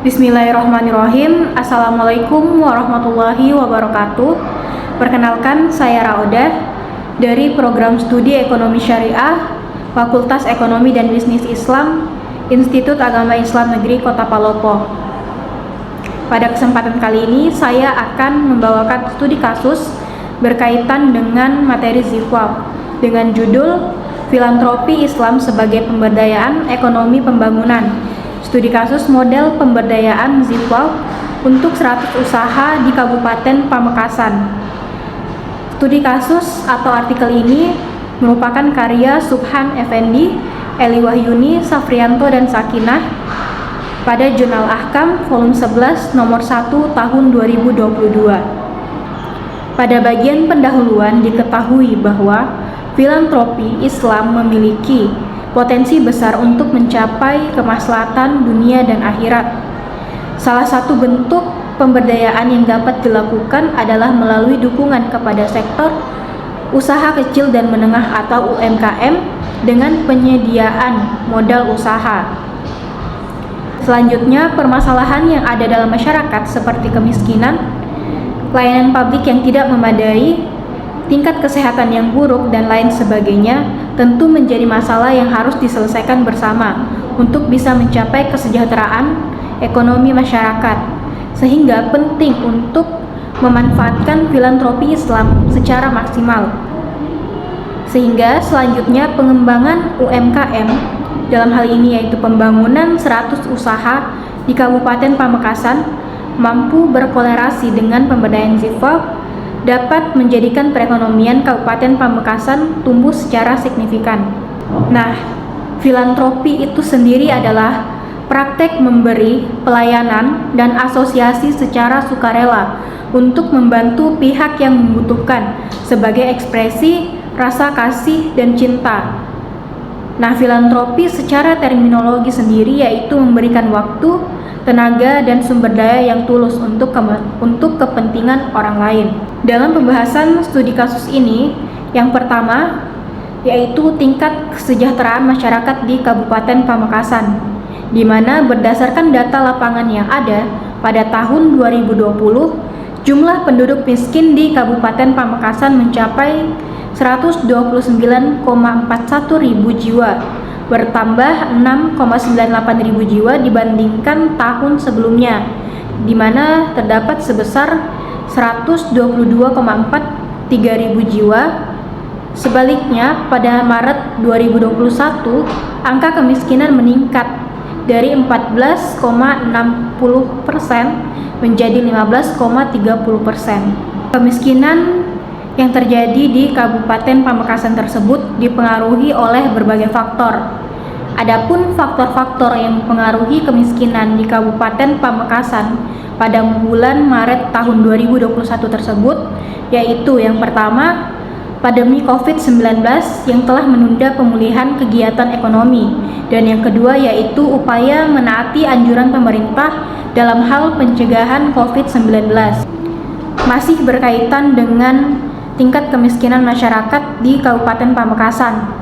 Bismillahirrahmanirrahim. Assalamualaikum warahmatullahi wabarakatuh. Perkenalkan, saya Raudah dari Program Studi Ekonomi Syariah, Fakultas Ekonomi dan Bisnis Islam, Institut Agama Islam Negeri Kota Palopo. Pada kesempatan kali ini, saya akan membawakan studi kasus berkaitan dengan materi ZIFWAP dengan judul Filantropi Islam sebagai Pemberdayaan Ekonomi Pembangunan. Studi kasus model pemberdayaan ZIFWAP untuk 100 usaha di Kabupaten Pamekasan. Studi kasus atau artikel ini merupakan karya Subhan Effendi, Eli Wahyuni, Safrianto, dan Sakinah pada Jurnal Ahkam volume 11 nomor 1 tahun 2022. Pada bagian pendahuluan diketahui bahwa filantropi Islam memiliki potensi besar untuk mencapai kemaslahatan dunia dan akhirat. Salah satu bentuk pemberdayaan yang dapat dilakukan adalah melalui dukungan kepada sektor usaha kecil dan menengah atau UMKM dengan penyediaan modal usaha. Selanjutnya, permasalahan yang ada dalam masyarakat seperti kemiskinan, layanan publik yang tidak memadai, tingkat kesehatan yang buruk, dan lain sebagainya tentu menjadi masalah yang harus diselesaikan bersama untuk bisa mencapai kesejahteraan ekonomi masyarakat, sehingga penting untuk memanfaatkan filantropi Islam secara maksimal. Sehingga selanjutnya pengembangan UMKM dalam hal ini yaitu pembangunan 100 usaha di Kabupaten Pamekasan mampu berkolerasi dengan pemberdayaan ZIFWAP dapat menjadikan perekonomian Kabupaten Pamekasan tumbuh secara signifikan. Nah, filantropi itu sendiri adalah praktek memberi pelayanan dan asosiasi secara sukarela untuk membantu pihak yang membutuhkan sebagai ekspresi rasa kasih dan cinta. Nah, filantropi secara terminologi sendiri yaitu memberikan waktu, tenaga, dan sumber daya yang tulus untuk kepentingan orang lain. Dalam pembahasan studi kasus ini, yang pertama yaitu tingkat kesejahteraan masyarakat di Kabupaten Pamekasan, di mana berdasarkan data lapangan yang ada pada tahun 2020, jumlah penduduk miskin di Kabupaten Pamekasan mencapai 129,41 ribu jiwa, bertambah 6,98 ribu jiwa dibandingkan tahun sebelumnya, di mana terdapat sebesar 122,43 ribu jiwa. Sebaliknya, pada Maret 2021, angka kemiskinan meningkat dari 14,60% menjadi 15,30%. Kemiskinan yang terjadi di Kabupaten Pamekasan tersebut dipengaruhi oleh berbagai faktor. Adapun faktor-faktor yang mempengaruhi kemiskinan di Kabupaten Pamekasan pada bulan Maret tahun 2021 tersebut yaitu yang pertama, pandemi COVID-19 yang telah menunda pemulihan kegiatan ekonomi, dan yang kedua yaitu upaya menaati anjuran pemerintah dalam hal pencegahan COVID-19. Masih berkaitan dengan tingkat kemiskinan masyarakat di Kabupaten Pamekasan.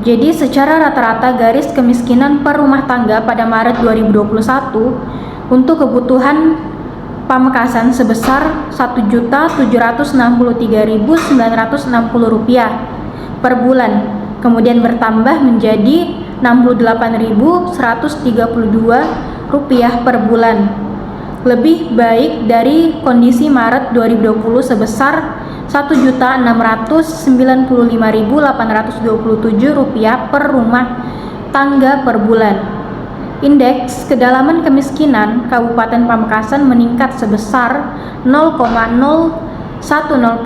Jadi secara rata-rata garis kemiskinan per rumah tangga pada Maret 2021 untuk kebutuhan Pamekasan sebesar Rp1.763.960 per bulan, kemudian bertambah menjadi Rp68.132 per bulan. Lebih baik dari kondisi Maret 2020 sebesar Rp1.695.827 per rumah tangga per bulan. Indeks kedalaman kemiskinan Kabupaten Pamekasan meningkat sebesar 0,010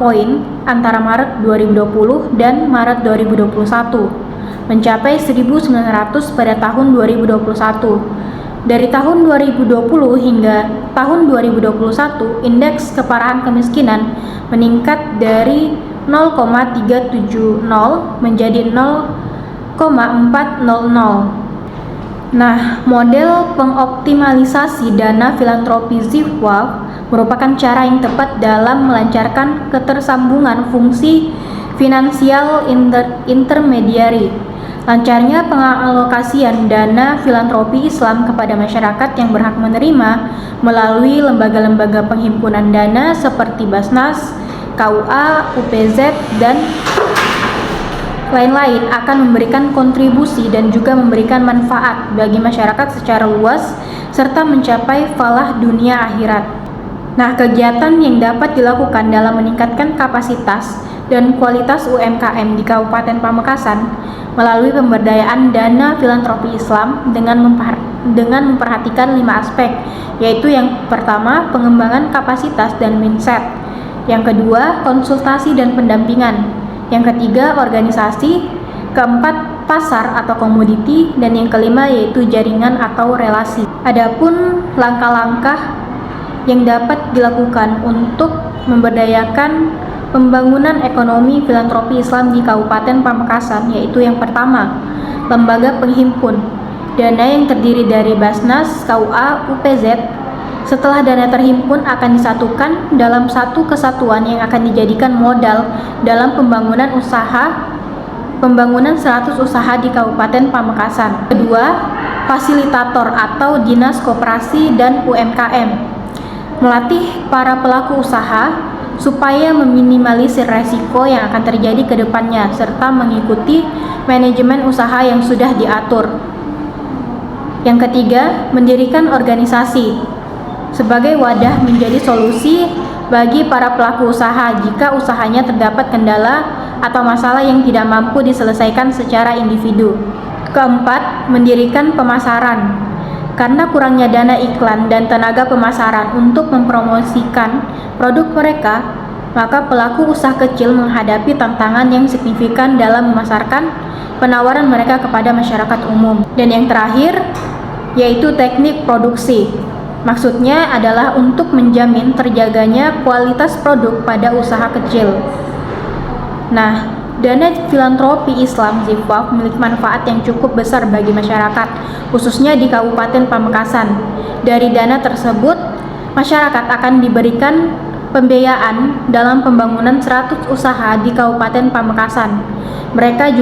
poin antara Maret 2020 dan Maret 2021, mencapai 1.900 pada tahun 2021. Dari tahun 2020 hingga tahun 2021, indeks keparahan kemiskinan meningkat dari 0,370 menjadi 0,400. Nah, model pengoptimalisasi dana filantropi ZIFWAP merupakan cara yang tepat dalam melancarkan ketersambungan fungsi finansial intermediari Lancarnya pengalokasian dana filantropi Islam kepada masyarakat yang berhak menerima melalui lembaga-lembaga penghimpunan dana seperti Basnas, KUA, UPZ, dan lain-lain akan memberikan kontribusi dan juga memberikan manfaat bagi masyarakat secara luas serta mencapai falah dunia akhirat. Nah, kegiatan yang dapat dilakukan dalam meningkatkan kapasitas dan kualitas UMKM di Kabupaten Pamekasan melalui pemberdayaan dana filantropi Islam dengan memperhatikan 5 aspek, yaitu yang pertama, pengembangan kapasitas dan mindset, yang kedua, konsultasi dan pendampingan, yang ketiga, organisasi, keempat, pasar atau komoditi, dan yang kelima yaitu jaringan atau relasi. Adapun langkah-langkah yang dapat dilakukan untuk memberdayakan pembangunan ekonomi filantropi Islam di Kabupaten Pamekasan, yaitu yang pertama, lembaga penghimpun dana yang terdiri dari Basnas, KUA, UPZ. Setelah dana terhimpun akan disatukan dalam satu kesatuan yang akan dijadikan modal dalam pembangunan 100 usaha di Kabupaten Pamekasan. Kedua, fasilitator atau Dinas Koperasi dan UMKM melatih para pelaku usaha supaya meminimalisir resiko yang akan terjadi ke depannya serta mengikuti manajemen usaha yang sudah diatur. Yang ketiga, mendirikan organisasi sebagai wadah menjadi solusi bagi para pelaku usaha jika usahanya terdapat kendala atau masalah yang tidak mampu diselesaikan secara individu. Keempat, mendirikan pemasaran. Karena kurangnya dana iklan dan tenaga pemasaran untuk mempromosikan produk mereka, maka pelaku usaha kecil menghadapi tantangan yang signifikan dalam memasarkan penawaran mereka kepada masyarakat umum. Dan yang terakhir, yaitu teknik produksi. Maksudnya adalah untuk menjamin terjaganya kualitas produk pada usaha kecil. Nah, dana filantropi Islam ZIFWAF memiliki manfaat yang cukup besar bagi masyarakat, khususnya di Kabupaten Pamekasan. Dari dana tersebut, masyarakat akan diberikan pembiayaan dalam pembangunan 100 usaha di Kabupaten Pamekasan. Mereka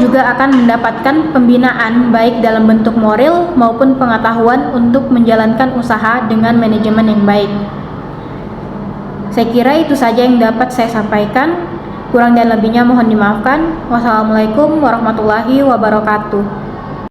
juga akan mendapatkan pembinaan baik dalam bentuk moral maupun pengetahuan untuk menjalankan usaha dengan manajemen yang baik. Saya kira itu saja yang dapat saya sampaikan. Kurang dan lebihnya mohon dimaafkan. Wassalamualaikum warahmatullahi wabarakatuh.